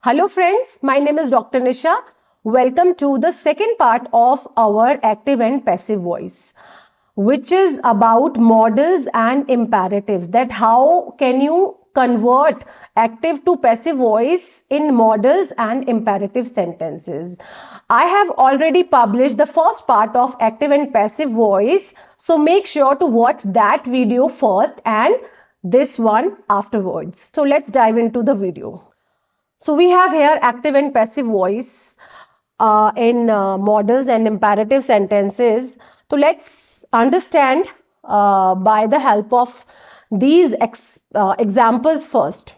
Hello friends, my name is Dr. Nisha. Welcome to the second part of our active and passive voice, which is about models and imperatives. That how can you convert active to passive voice in models and imperative sentences. I have already published the first part of active and passive voice, so make sure to watch that video first and this one afterwards. So let's dive into the video. So we have here active and passive voice in models and imperative sentences. So let's understand by the help of these examples first.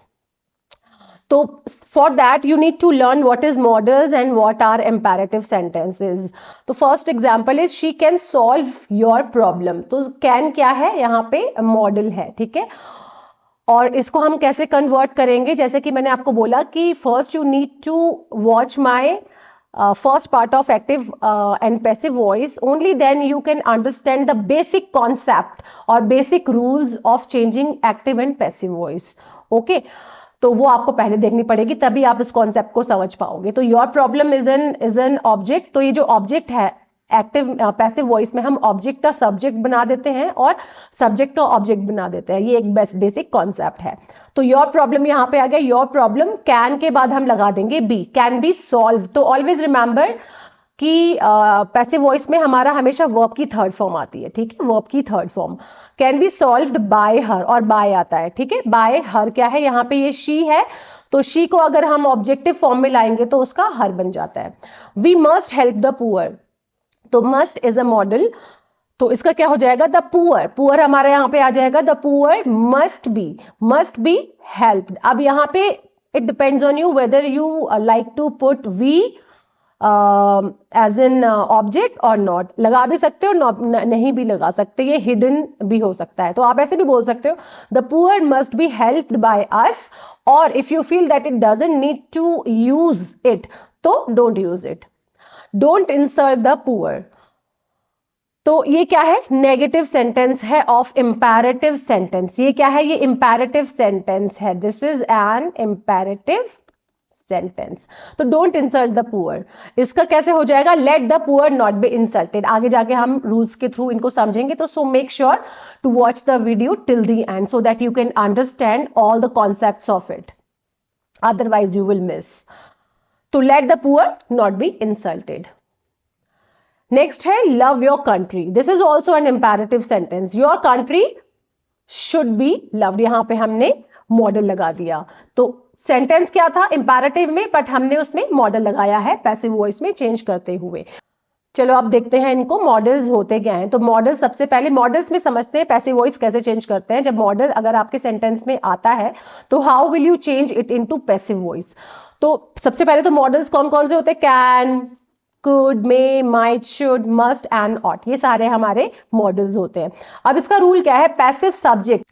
So for that you need to learn what is models and what are imperative sentences. तो first example is she can solve your problem. तो can क्या है, यहाँ पे model है, ठीक है. और इसको हम कैसे कन्वर्ट करेंगे, जैसे कि मैंने आपको बोला कि first you need to watch my first part of active and passive voice. Only then you can understand the basic concept or basic rules of changing active and passive voice. Okay, तो वो आपको पहले देखनी पड़ेगी, तभी आप इस concept को समझ पाओगे. तो your problem is an object. तो ये जो ऑब्जेक्ट है एक्टिव पैसिव वॉइस में, हम ऑब्जेक्ट का सब्जेक्ट बना देते हैं और सब्जेक्ट का ऑब्जेक्ट बना देते हैं. ये एक बेसिक कॉन्सेप्ट है. तो योर प्रॉब्लम यहाँ पे आ गया. योर प्रॉब्लम कैन के बाद हम लगा देंगे बी, कैन बी सॉल्व. तो ऑलवेज रिमेंबर कि पैसिव वॉइस में हमारा हमेशा वर्ब की थर्ड फॉर्म आती है, ठीक है, वर्ब की third form. Can be solved bye हर, और बाय आता है, ठीक है. बाय हर क्या है, यहाँ पे ये शी है, तो शी को अगर हम ऑब्जेक्टिव फॉर्म में लाएंगे तो उसका हर बन जाता है. We must help the poor. तो मस्ट इज अ मॉडल, तो इसका क्या हो जाएगा, द पुअर. पुअर हमारे यहाँ पे आ जाएगा, the poor must be helped. अब यहाँ पे it depends on you whether you like to put we as an object और नॉट. लगा भी सकते हो, नहीं भी लगा सकते, ये हिडन भी हो सकता है. तो आप ऐसे भी बोल सकते हो, the poor must be helped by us. और if you feel that it doesn't need to use it, तो don't use it. Don't insult the poor. तो ये क्या है, नेगेटिव सेंटेंस है ऑफ इंपैरेटिव सेंटेंस. ये क्या है, ये इंपैरेटिव सेंटेंस है. This is an imperative sentence. तो डोंट इंसल्ट द पुअर, इसका कैसे हो जाएगा, let the poor not be insulted. आगे जाके हम रूल्स के थ्रू इनको समझेंगे. तो so make sure to watch the video till the end so that you can understand all the concepts of it, otherwise you will miss. To let the poor not be insulted. Next है love your country. This is also an imperative sentence. Your country should be loved. यहाँ पे हमने model लगा दिया. तो sentence क्या था imperative में, बट हमने उसमें मॉडल लगाया है पैसिव वॉइस में चेंज करते हुए. चलो अब देखते हैं इनको मॉडल्स होते क्या हैं. तो मॉडल, सबसे पहले मॉडल्स में समझते हैं पैसिव वॉइस कैसे चेंज करते हैं. जब मॉडल अगर आपके सेंटेंस में आता है तो how will you change it into passive voice. तो सबसे पहले तो मॉडल्स कौन कौन से होते हैं, can, could, may, might, should, must and ought. ये सारे हमारे मॉडल्स होते हैं. अब इसका रूल क्या है, पैसिव सब्जेक्ट,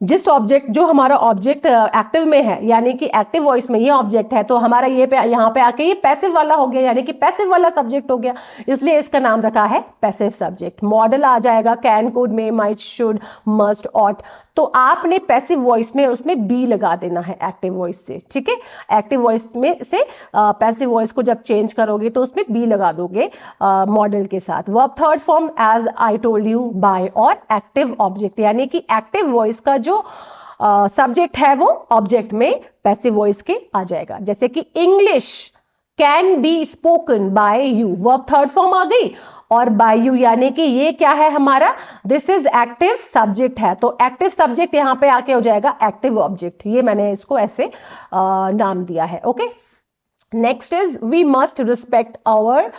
जिस ऑब्जेक्ट, जो हमारा ऑब्जेक्ट एक्टिव में है, यानी कि एक्टिव वॉइस में ये ऑब्जेक्ट है, तो हमारा ये पे यहाँ पे आके ये पैसिव वाला हो गया, यानी कि पैसिव वाला सब्जेक्ट हो गया, इसलिए इसका नाम रखा है पैसिव सब्जेक्ट. मॉडल आ जाएगा can, could, may, might, should, must, ought. तो आपने पैसिव वॉइस में उसमें बी लगा देना है एक्टिव वॉइस से, ठीक है. एक्टिव वॉइस में से पैसिव वॉइस को जब चेंज करोगे तो उसमें बी लगा दोगे मॉडल के साथ. Verb third form as I told you by, और एक्टिव ऑब्जेक्ट, यानी कि एक्टिव वॉइस का जो सब्जेक्ट है वो ऑब्जेक्ट में पैसिव वॉइस के आ जाएगा. जैसे कि English can be spoken by you, verb third form आ गई, और बाय यू यानी कि ये क्या है हमारा, दिस इज एक्टिव सब्जेक्ट है. तो एक्टिव सब्जेक्ट यहां पे आके हो जाएगा एक्टिव ऑब्जेक्ट. ये मैंने इसको ऐसे नाम दिया है. Okay, next is we must respect our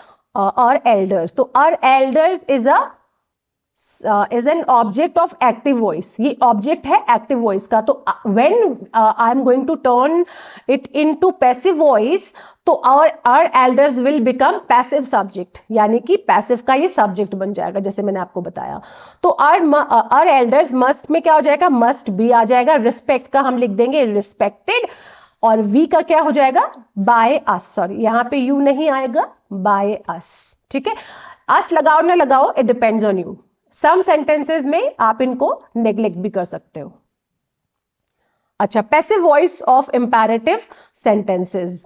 elders. तो our elders is an object of active voice. ये ऑब्जेक्ट है एक्टिव वॉइस का. तो when I am going to turn it into passive voice, तो our elders will become passive subject, यानी कि passive का ये सब्जेक्ट बन जाएगा, जैसे मैंने आपको बताया. तो our elders must में क्या हो जाएगा, must be आ जाएगा. रिस्पेक्ट का हम लिख देंगे रिस्पेक्टेड, और वी का क्या हो जाएगा, बाय अस. सॉरी, यहाँ पे यू नहीं आएगा, बाय अस, ठीक है. अस लगाओ ना लगाओ, it depends on you. Some sentences में आप इनको नेग्लेक्ट भी कर सकते हो. अच्छा, passive voice of imperative sentences.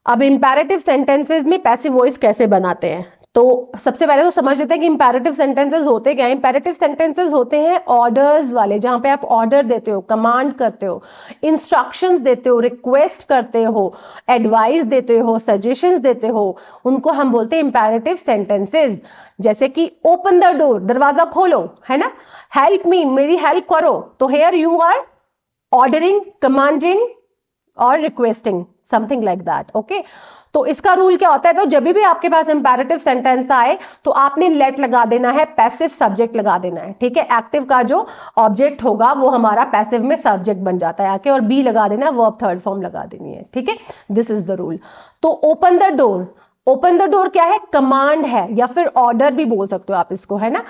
अब इंपैरेटिव सेंटेंसेस में पैसिव वॉइस कैसे बनाते हैं, तो सबसे पहले तो समझ लेते हैं कि इंपैरेटिव सेंटेंसेस होते क्या हैं। इंपैरेटिव सेंटेंसेस होते हैं ऑर्डर्स वाले, जहां पे आप ऑर्डर देते हो, कमांड करते हो, इंस्ट्रक्शंस देते हो, रिक्वेस्ट करते हो, एडवाइस देते हो, सजेशंस देते हो, उनको हम बोलते हैं इंपैरेटिव सेंटेंसेस। जैसे कि ओपन द डोर, दरवाजा खोलो, है ना। हेल्प मी, मेरी हेल्प करो, तो here you are ordering, commanding और requesting, something like that. Okay, तो इसका रूल क्या होता है, तो जब भी आपके पास इंपैरेटिव सेंटेंस आए तो आपने लेट लगा देना है, पैसिव सब्जेक्ट लगा देना है, ठीक है। एक्टिव का जो ऑब्जेक्ट होगा वो हमारा पैसिव में सब्जेक्ट बन जाता है आके, और बी लगा देना है, वर्ब थर्ड फॉर्म लगा देनी है, ठीक है। This is the rule. तो open the door, open the door क्या है, कमांड है, या फिर ऑर्डर भी बोल सकते हो आप इसको, है ना।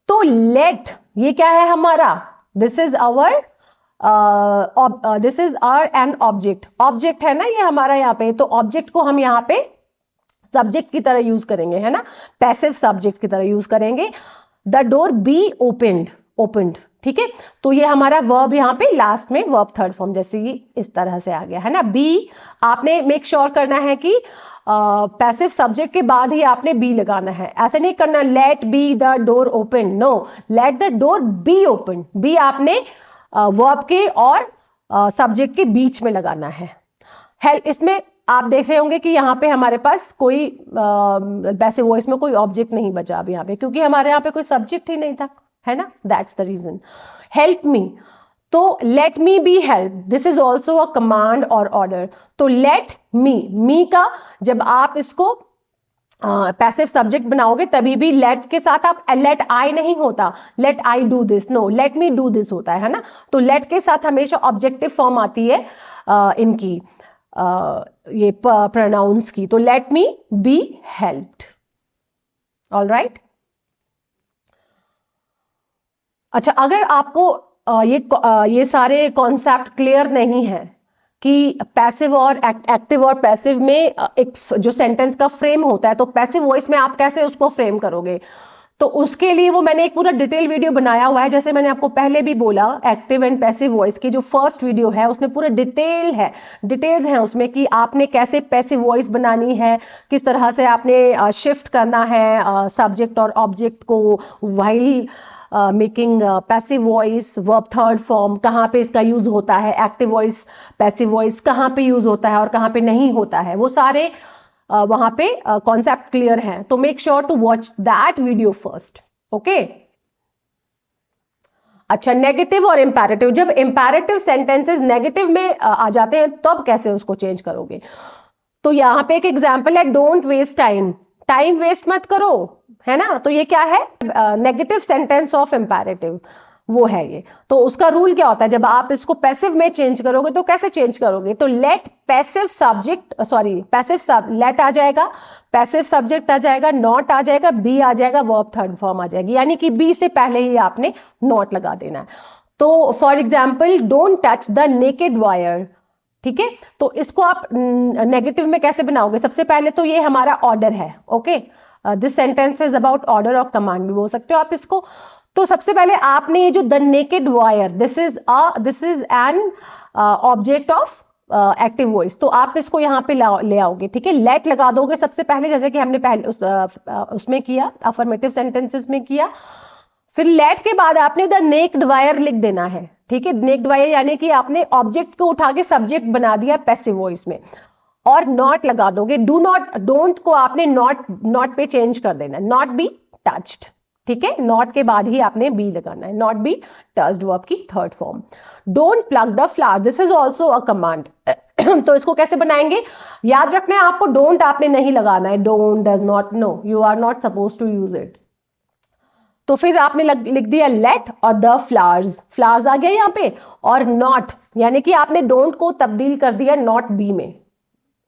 तो लेट ये क्या है हमारा, this is our this is are an object, object है ना ये हमारा यहाँ पे, तो ऑब्जेक्ट को हम यहाँ पे सब्जेक्ट की तरह यूज करेंगे, है ना, पैसिव सब्जेक्ट की तरह यूज करेंगे। The door B opened, opened, ठीक है। तो ये हमारा वर्ब यहाँ पे लास्ट में वर्ब थर्ड फॉर्म जैसे ही इस तरह से आ गया, है ना। बी आपने मेक श्योर करना है कि पैसिव सब्जेक्ट के बाद ही आपने बी लगाना है, ऐसे नहीं करना let be the door open, no, let the door be open, be आपने वर्ब के और सब्जेक्ट के बीच में लगाना है। हेल्प, इसमें आप देख रहे होंगे कि यहाँ पे हमारे पास कोई पैसिव वॉइस में कोई ऑब्जेक्ट नहीं बचा अब यहाँ पे, क्योंकि हमारे यहाँ पे कोई सब्जेक्ट ही नहीं था, है ना, that's the reason. Help me, तो let me be help, this is also a command और ऑर्डर। तो लेट मी का जब आप इसको पैसिव सब्जेक्ट बनाओगे तभी भी लेट के साथ आप लेट आई नहीं होता, let I do this, no, let me do this होता है ना। तो लेट के साथ हमेशा ऑब्जेक्टिव फॉर्म आती है इनकी ये प्रोनाउंस की। तो let me be helped, all right. अच्छा, अगर आपको ये सारे कॉन्सेप्ट क्लियर नहीं है कि पैसिव और एक्टिव और पैसिव में एक जो सेंटेंस का फ्रेम होता है, तो पैसिव वॉइस में आप कैसे उसको फ्रेम करोगे, तो उसके लिए वो मैंने एक पूरा डिटेल वीडियो बनाया हुआ है। जैसे मैंने आपको पहले भी बोला, एक्टिव एंड पैसिव वॉइस की जो फर्स्ट वीडियो है उसमें पूरा डिटेल्स हैं उसमें कि आपने कैसे पैसिव वॉइस बनानी है, किस तरह से आपने शिफ्ट करना है सब्जेक्ट और ऑब्जेक्ट को while making passive voice, verb third form कहाँ पे इसका यूज होता है, एक्टिव वॉइस पैसिव वॉइस कहाँ पे यूज होता है और कहाँ पे नहीं होता है, वो सारे वहां पे कॉन्सेप्ट क्लियर है। तो make sure to watch that video first, okay. अच्छा, नेगेटिव और इंपैरेटिव, जब इंपैरेटिव सेंटेंसेस नेगेटिव में आ जाते हैं तब कैसे उसको चेंज करोगे, तो यहां पे एक एग्जांपल है, don't waste time, time waste मत करो, है ना। तो ये क्या है, नेगेटिव सेंटेंस ऑफ इंपैरेटिव, वो है ये। तो उसका रूल क्या होता है, जब आप इसको पैसिव में चेंज करोगे तो कैसे चेंज करोगे, तो let passive subject, sorry passive let आ जाएगा, पैसिव सब्जेक्ट आ जाएगा, नॉट आ जाएगा, बी आ जाएगा, वर्ब थर्ड फॉर्म आ जाएगी, यानी कि बी से पहले ही आपने नॉट लगा देना है। तो for example, don't touch the naked wire, ठीक है। तो इसको आप नेगेटिव में कैसे बनाओगे, सबसे पहले तो ये हमारा ऑर्डर है, okay, this sentence is about order और कमांड भी बोल सकते हो आप इसको। तो सबसे पहले आपने ये जो the naked wire, this is an object of active voice, तो आप इसको यहाँ पे ले आओगे, ठीक है। लेट लगा दोगे सबसे पहले, जैसे कि हमने पहले उसमें किया, अफर्मेटिव सेंटेंसेस में किया। फिर लेट के बाद आपने द नेक्ड वायर लिख देना है, ठीक है। नेक्ड वायर यानी कि आपने ऑब्जेक्ट को उठा के सब्जेक्ट बना दिया पैसिव वॉइस में, और नॉट लगा दोगे, डू नॉट, डोंट को आपने नॉट पे चेंज कर देना है, नॉट बी टच्ड, ठीक है। नॉट के बाद ही आपने बी लगाना है, नॉट बी टच्ड वर्ब की third form. Don't plug the flower, this is also a command. तो इसको कैसे बनाएंगे, याद रखना है आपको, डोंट आपने नहीं लगाना है, don't, does not, no, you are not suppose to use it. तो फिर आपने लिख दिया लेट और द फ्लावर्स, फ्लावर्स आ गया यहाँ पे, और नॉट यानी कि आपने डोंट को तब्दील कर दिया नॉट बी में,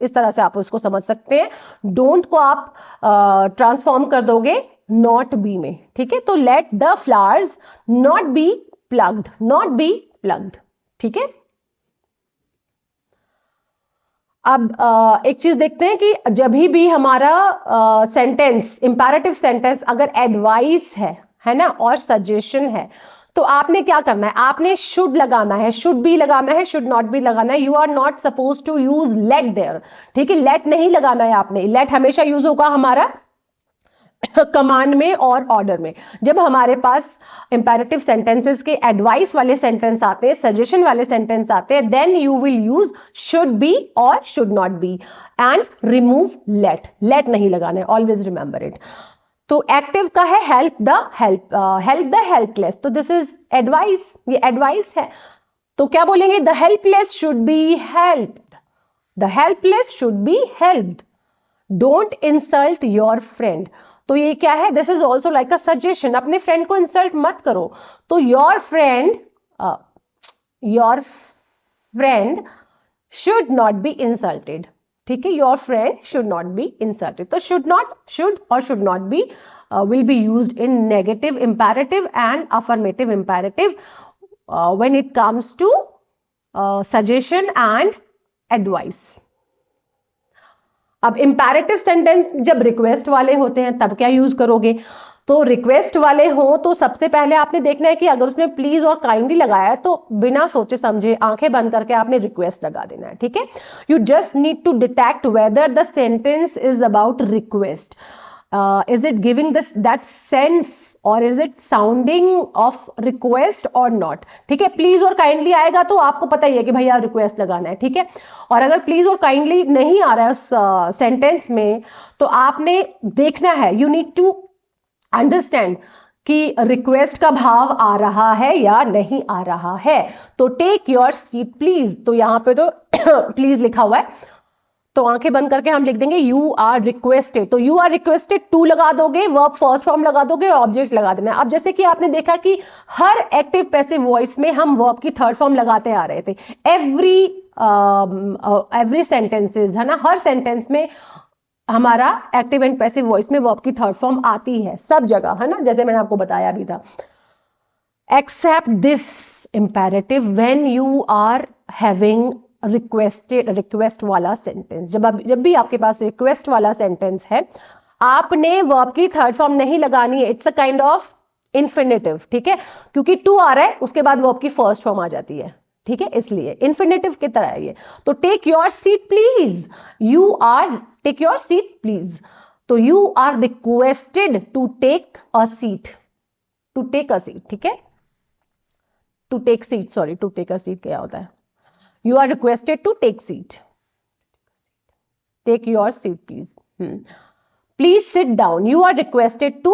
इस तरह से आप उसको समझ सकते हैं। डोंट को आप ट्रांसफॉर्म कर दोगे नॉट बी में, ठीक है। तो let the flowers not be plugged, not be plugged, ठीक है। अब एक चीज देखते हैं कि जब भी हमारा सेंटेंस, इंपैरेटिव सेंटेंस अगर एडवाइस है ना, और सजेशन है, तो आपने क्या करना है, आपने शुड लगाना है, शुड बी लगाना है, शुड नॉट बी लगाना है। You are not suppose to use let there, ठीक है, लेट नहीं लगाना है आपने। लेट हमेशा यूज होगा हमारा कमांड में और ऑर्डर में। जब हमारे पास इंपेरेटिव सेंटेंसेस के एडवाइस वाले सेंटेंस आते हैं, सजेशन वाले सेंटेंस आते हैं, then you will use should be और should not be and remove let. Let नहीं लगाना है, ऑलवेज रिमेंबर इट। तो एक्टिव का है हेल्प द हेल्पलेस, तो दिस इज एडवाइस, ये एडवाइस है। तो क्या बोलेंगे, the helpless should be helped, the helpless should be helped. Don't insult your friend, तो ये क्या है, this is also like a suggestion, अपने फ्रेंड को इंसल्ट मत करो। तो your friend should not be insulted, ठीक है, your friend should not be insulted. तो शुड और should not be will be used in negative imperative and affirmative imperative when it comes to suggestion and advice. अब imperative sentence जब request वाले होते हैं तब क्या यूज करोगे, तो रिक्वेस्ट वाले हो तो सबसे पहले आपने देखना है कि अगर उसमें प्लीज और काइंडली लगाया है तो बिना सोचे समझे आंखें बंद करके आपने रिक्वेस्ट लगा देना है, ठीक है। You just need to detect whether the sentence is about request, is it giving this that sense or is it sounding of request or not, ठीक है। प्लीज और काइंडली आएगा तो आपको पता ही है कि भैया रिक्वेस्ट लगाना है, ठीक है। और अगर प्लीज और काइंडली नहीं आ रहा है उस सेंटेंस में तो आपने देखना है, यू नीड टू अंडरस्टैंड कि रिक्वेस्ट का भाव आ रहा है या नहीं आ रहा है। तो टेक योर सीट प्लीज, तो यहां पे तो प्लीज लिखा हुआ है तो आंखें बंद करके हम लिख देंगे यू आर रिक्वेस्टेड। तो यू आर रिक्वेस्टेड टू लगा दोगे, वर्ब फर्स्ट फॉर्म लगा दोगे, ऑब्जेक्ट लगा देना। अब जैसे कि आपने देखा कि हर एक्टिव पैसिव वॉइस में हम वर्ब की थर्ड फॉर्म लगाते आ रहे थे, एवरी सेंटेंसेस है ना, हर सेंटेंस में हमारा एक्टिव एंड पैसिव वॉइस में वर्ब की थर्ड फॉर्म आती है सब जगह, है ना, जैसे मैंने आपको बताया भी था। Except this imperative when you are having request वाला सेंटेंस, जब भी आपके पास रिक्वेस्ट वाला सेंटेंस है आपने वर्ब की थर्ड फॉर्म नहीं लगानी है, it's a kind of infinitive, ठीक है, क्योंकि टू आ रहा है उसके बाद वर्ब की फर्स्ट फॉर्म आ जाती है, ठीक है, इसलिए इन्फिनेटिव की तरह है ये। तो take your seat please, take your seat please, तो you are requested to take a seat, ठीक है, to take seat, sorry, to take a seat क्या होता है, you are requested to take seat, take your seat please, please sit down, you are requested to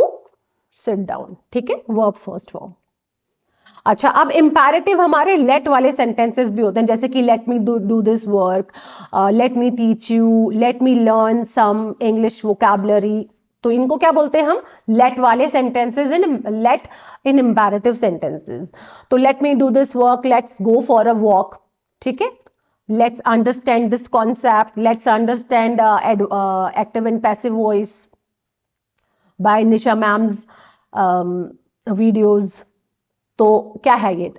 sit down, ठीक है, verb first form। अच्छा, अब imperative हमारे late वाले sentences भी होते हैं, जैसे कि let me do this work, let me teach you, let me learn some English vocabulary. तो इनको क्या बोलते हैं हम, लेट वाले sentences, let in imperative sentences. तो let me do this work, let's go for a walk, ठीक है, let's understand this concept, let's understand active and passive voice by Nisha ma'am's videos. तो क्या है ये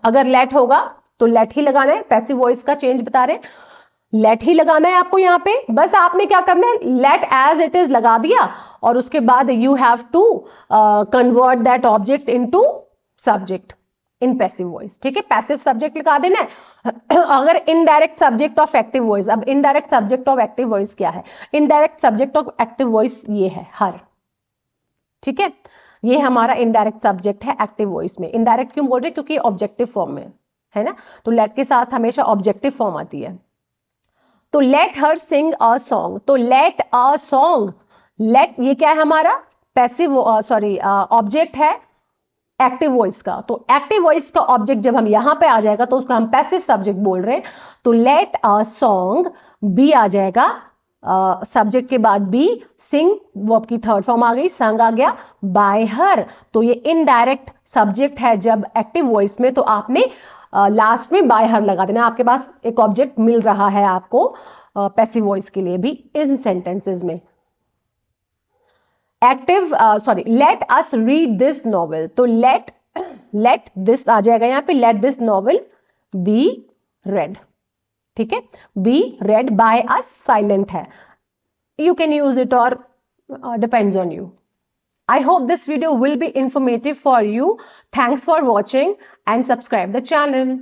अगर लेट होगा तो लेट ही लगाना है, पैसिव वॉइस का चेंज बता रहे, लेट ही लगाना है आपको यहाँ पे। बस आपने क्या करना है, लेट एज इट इज लगा दिया और उसके बाद you have to convert that object into subject in passive voice, ठीक है, पैसिव सब्जेक्ट लगा देना है। अगर indirect subject of active voice, अब indirect subject of active voice क्या है, indirect subject of active voice ये है हर, ठीक है, ये हमारा इनडायरेक्ट सब्जेक्ट है एक्टिव वॉइस में। इनडायरेक्ट क्यों बोल रहे हैं, क्योंकि ऑब्जेक्टिव फॉर्म में है ना, तो लेट के साथ हमेशा ऑब्जेक्टिव फॉर्म आती है। तो let her sing a song, तो लेट अ सॉन्ग, लेट ये क्या है हमारा पैसिव सॉरी ऑब्जेक्ट है एक्टिव वॉइस का। तो एक्टिव वॉइस का ऑब्जेक्ट जब हम यहां पे आ जाएगा तो उसको हम पैसिव सब्जेक्ट बोल रहे हैं। तो लेट अ सॉन्ग बी आ जाएगा, सब्जेक्ट के बाद बी, सिंग वर्ब की थर्ड फॉर्म आ गई, संग आ गया, बाय हर, तो ये इनडायरेक्ट सब्जेक्ट है जब एक्टिव वॉइस में, तो आपने लास्ट में बाय हर लगा देना। आपके पास एक ऑब्जेक्ट मिल रहा है आपको पैसिव वॉइस के लिए भी इन सेंटेंसेस में। Active sorry, let us read this novel, तो लेट दिस आ जाएगा यहां पे, let this novel be read, ठीक है, be read by us silent है, यू कैन यूज इट और depends on you. I hope this video will be informative for you. Thanks for watching and subscribe the channel.